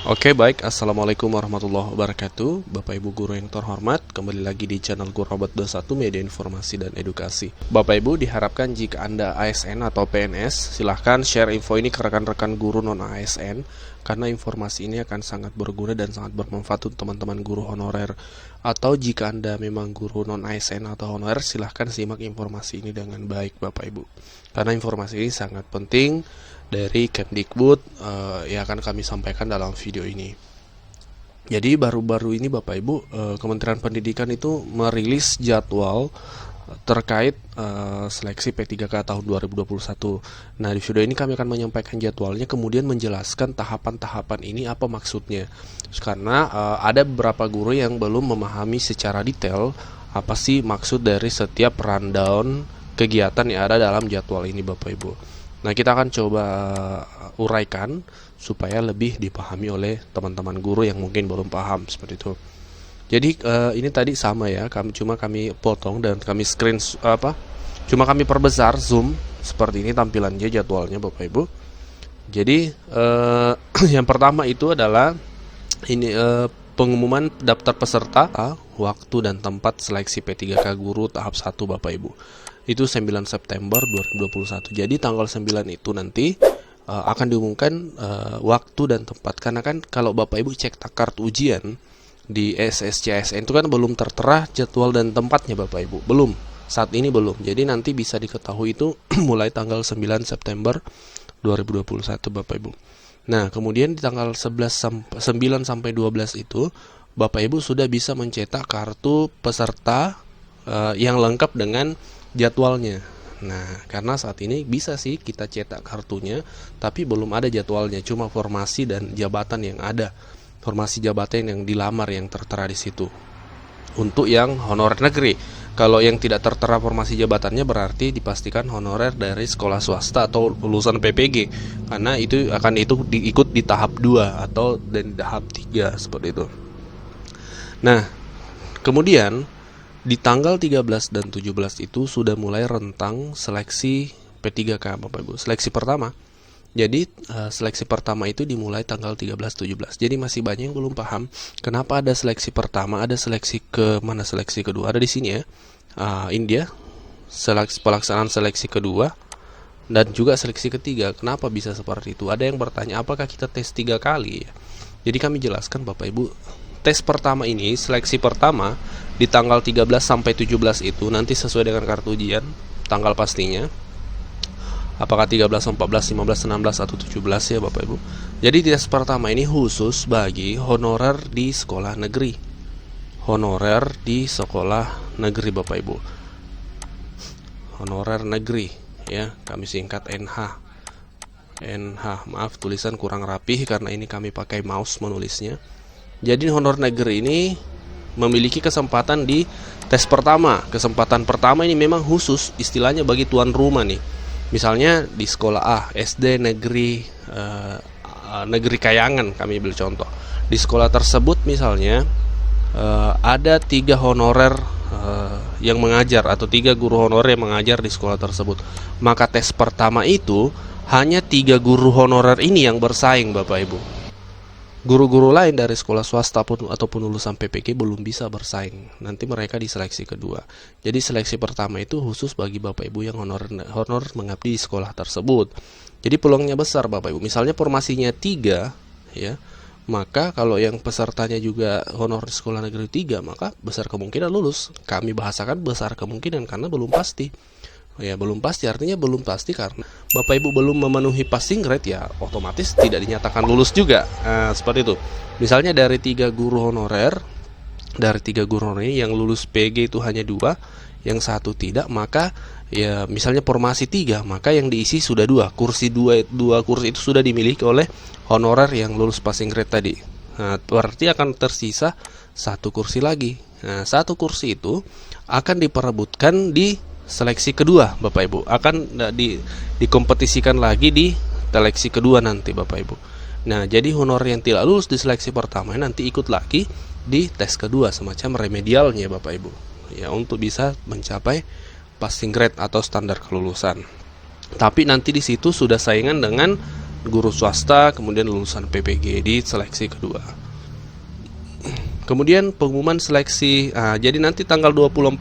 Oke, baik. Assalamualaikum warahmatullahi wabarakatuh. Bapak Ibu guru yang terhormat, kembali lagi di channel Guru Robot 21 Media Informasi dan Edukasi. Bapak Ibu, diharapkan jika Anda ASN atau PNS, silahkan share info ini ke rekan-rekan guru non-ASN, karena informasi ini akan sangat berguna dan sangat bermanfaat untuk teman-teman guru honorer. Atau jika Anda memang guru non-ASN atau honorer, silahkan simak informasi ini dengan baik Bapak Ibu. Karena informasi ini sangat penting dari Kemdikbud yang akan kami sampaikan dalam video ini. Jadi baru-baru ini Bapak Ibu, Kementerian Pendidikan itu merilis jadwal terkait seleksi P3K tahun 2021. Nah, di video ini kami akan menyampaikan jadwalnya, kemudian menjelaskan tahapan-tahapan ini apa maksudnya. Karena ada beberapa guru yang belum memahami secara detail apa sih maksud dari setiap rundown kegiatan yang ada dalam jadwal ini Bapak Ibu. Nah, kita akan coba uraikan supaya lebih dipahami oleh teman-teman guru yang mungkin belum paham seperti itu. Jadi ini tadi sama ya, kami potong dan kami cuma kami perbesar zoom seperti ini tampilannya jadwalnya Bapak Ibu. Jadi yang pertama itu adalah ini pengumuman daftar peserta, waktu dan tempat seleksi P3K guru tahap 1 Bapak Ibu. Itu 9 September 2021. Jadi tanggal 9 itu nanti akan diumumkan waktu dan tempat. Karena kan kalau Bapak Ibu cek kartu ujian di SSCSN itu kan belum tertera jadwal dan tempatnya Bapak Ibu. Belum. Saat ini belum. Jadi nanti bisa diketahui itu mulai tanggal 9 September 2021 Bapak Ibu. Nah, kemudian di tanggal 9 sampai 12 itu Bapak Ibu sudah bisa mencetak kartu peserta yang lengkap dengan jadwalnya. Nah, karena saat ini bisa sih kita cetak kartunya, tapi belum ada jadwalnya, cuma formasi dan jabatan yang ada. Formasi jabatan yang dilamar yang tertera di situ. Untuk yang honorer negeri. Kalau yang tidak tertera formasi jabatannya berarti dipastikan honorer dari sekolah swasta atau lulusan PPG. Karena itu akan diikut di tahap 2 atau di tahap 3 seperti itu. Nah, kemudian di tanggal 13 dan 17 itu sudah mulai rentang seleksi P3K Bapak Ibu. Seleksi pertama. Jadi seleksi pertama itu dimulai tanggal 13-17. Jadi masih banyak yang belum paham kenapa ada seleksi pertama, ada seleksi seleksi kedua. Ada di sini ya. India, pelaksanaan seleksi kedua dan juga seleksi ketiga. Kenapa bisa seperti itu? Ada yang bertanya, apakah kita tes 3 kali? Jadi kami jelaskan Bapak Ibu, tes pertama ini, seleksi pertama di tanggal 13 sampai 17 itu nanti sesuai dengan kartu ujian, tanggal pastinya. Apakah 13, 14, 15, 16 atau 17 ya Bapak Ibu. Jadi tes pertama ini khusus bagi honorer di sekolah negeri. Honorer di sekolah negeri Bapak Ibu. Honorer negeri ya, kami singkat NH. Maaf tulisan kurang rapih karena ini kami pakai mouse menulisnya. Jadi honor negeri ini memiliki kesempatan di tes pertama. Kesempatan pertama ini memang khusus istilahnya bagi tuan rumah nih. Misalnya di sekolah A, SD negeri negeri Kayangan kami ambil contoh. Di sekolah tersebut misalnya ada 3 honorer yang mengajar atau 3 guru honorer yang mengajar di sekolah tersebut. Maka tes pertama itu hanya 3 guru honorer ini yang bersaing Bapak Ibu. Guru-guru lain dari sekolah swasta ataupun lulusan PPG belum bisa bersaing. Nanti mereka di seleksi kedua. Jadi seleksi pertama itu khusus bagi Bapak Ibu yang honor mengabdi di sekolah tersebut. Jadi peluangnya besar Bapak Ibu. Misalnya formasinya 3 ya, maka kalau yang pesertanya juga honor di sekolah negeri 3, maka besar kemungkinan lulus. Kami bahasakan besar kemungkinan karena belum pasti. Ya, belum pasti artinya belum pasti karena Bapak Ibu belum memenuhi passing grade, ya otomatis tidak dinyatakan lulus juga. Seperti itu. Misalnya dari 3 guru honorer, ini yang lulus PG itu hanya 2, yang 1 tidak, maka ya misalnya formasi 3, maka yang diisi sudah 2. Kursi 2 kursi itu sudah dimiliki oleh honorer yang lulus passing grade tadi. Nah, berarti akan tersisa 1 kursi lagi. Nah, 1 kursi itu akan diperebutkan di seleksi kedua Bapak Ibu, akan dikompetisikan lagi di seleksi kedua nanti Bapak Ibu. Nah, jadi honor yang tidak lulus di seleksi pertama nanti ikut lagi di tes kedua, semacam remedialnya Bapak Ibu. Ya, untuk bisa mencapai passing grade atau standar kelulusan. Tapi nanti di situ sudah saingan dengan guru swasta, kemudian lulusan PPG di seleksi kedua. Kemudian pengumuman seleksi, jadi nanti tanggal 24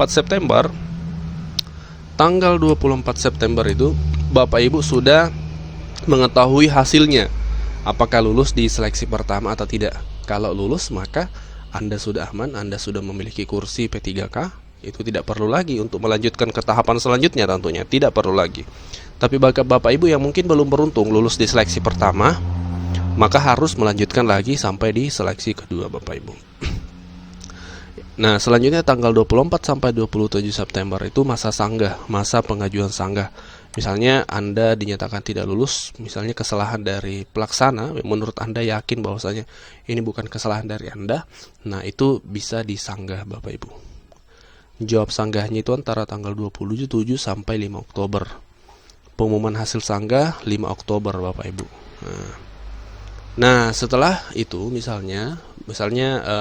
September itu Bapak Ibu sudah mengetahui hasilnya, apakah lulus di seleksi pertama atau tidak. Kalau lulus, maka Anda sudah aman, Anda sudah memiliki kursi P3K, itu tidak perlu lagi untuk melanjutkan ke tahapan selanjutnya, tentunya tidak perlu lagi. Tapi bagi Bapak Ibu yang mungkin belum beruntung lulus di seleksi pertama, maka harus melanjutkan lagi sampai di seleksi kedua, Bapak Ibu. Nah, selanjutnya tanggal 24 sampai 27 September itu masa sanggah, masa pengajuan sanggah. Misalnya Anda dinyatakan tidak lulus, misalnya kesalahan dari pelaksana, menurut Anda yakin bahwasanya ini bukan kesalahan dari Anda, nah itu bisa disanggah, Bapak Ibu. Jawab sanggahnya itu antara tanggal 27 sampai 5 Oktober. Pengumuman hasil sanggah 5 Oktober, Bapak Ibu. Nah, setelah itu misalnya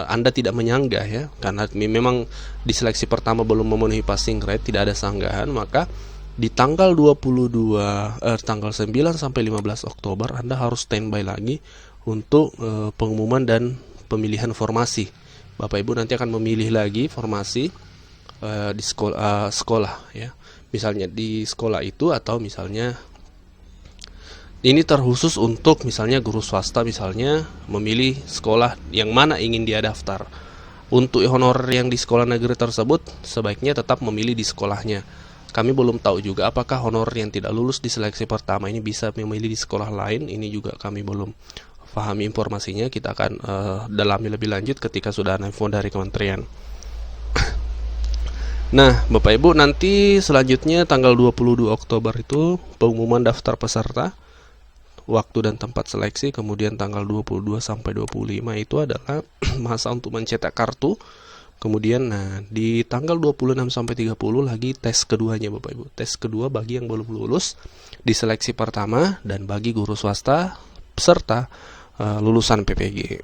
Anda tidak menyanggah ya, karena memang di seleksi pertama belum memenuhi passing grade, tidak ada sanggahan, maka di tanggal 9 sampai 15 Oktober Anda harus standby lagi untuk pengumuman dan pemilihan formasi. Bapak Ibu nanti akan memilih lagi formasi di sekolah ya. Misalnya di sekolah itu, atau misalnya ini terkhusus untuk misalnya guru swasta, misalnya memilih sekolah yang mana ingin dia daftar. Untuk honorer yang di sekolah negeri tersebut sebaiknya tetap memilih di sekolahnya. Kami belum tahu juga apakah honorer yang tidak lulus di seleksi pertama ini bisa memilih di sekolah lain. Ini juga kami belum pahami informasinya. Kita akan dalami lebih lanjut ketika sudah ada info dari kementerian. Nah, Bapak Ibu, nanti selanjutnya tanggal 22 Oktober itu pengumuman daftar peserta, waktu dan tempat seleksi. Kemudian tanggal 22 sampai 25 itu adalah masa untuk mencetak kartu. Kemudian di tanggal 26 sampai 30 lagi tes keduanya, Bapak Ibu. Tes kedua bagi yang belum lulus di seleksi pertama dan bagi guru swasta peserta lulusan PPG.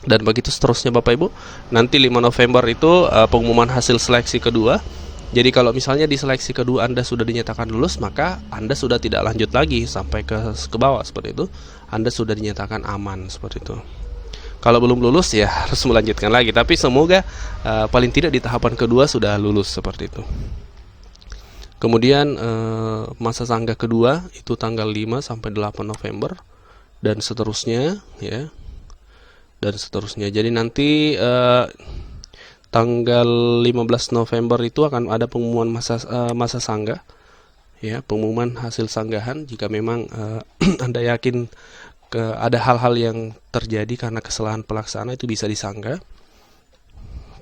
Dan begitu seterusnya, Bapak Ibu. Nanti 5 November itu pengumuman hasil seleksi kedua. Jadi kalau misalnya di seleksi kedua Anda sudah dinyatakan lulus, maka Anda sudah tidak lanjut lagi sampai ke bawah seperti itu. Anda sudah dinyatakan aman seperti itu. Kalau belum lulus ya harus melanjutkan lagi. Tapi semoga paling tidak di tahapan kedua sudah lulus seperti itu. Kemudian masa sanggah kedua itu tanggal 5 sampai 8 November dan seterusnya ya. Dan seterusnya. Jadi nanti tanggal 15 November itu akan ada pengumuman masa sanggah ya, pengumuman hasil sanggahan. Jika memang Anda yakin ada hal-hal yang terjadi karena kesalahan pelaksana, itu bisa disanggah.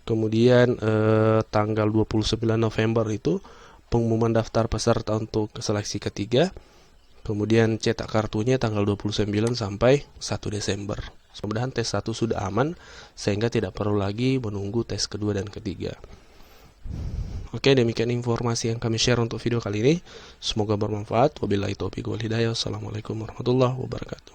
Kemudian tanggal 29 November itu pengumuman daftar peserta untuk seleksi ketiga. Kemudian cetak kartunya tanggal 29 sampai 1 Desember. Mudah-mudahan tes 1 sudah aman sehingga tidak perlu lagi menunggu tes kedua dan ketiga. Oke, demikian informasi yang kami share untuk video kali ini. Semoga bermanfaat. Wabillahi taufiq wal hidayah. Wassalamualaikum warahmatullahi wabarakatuh.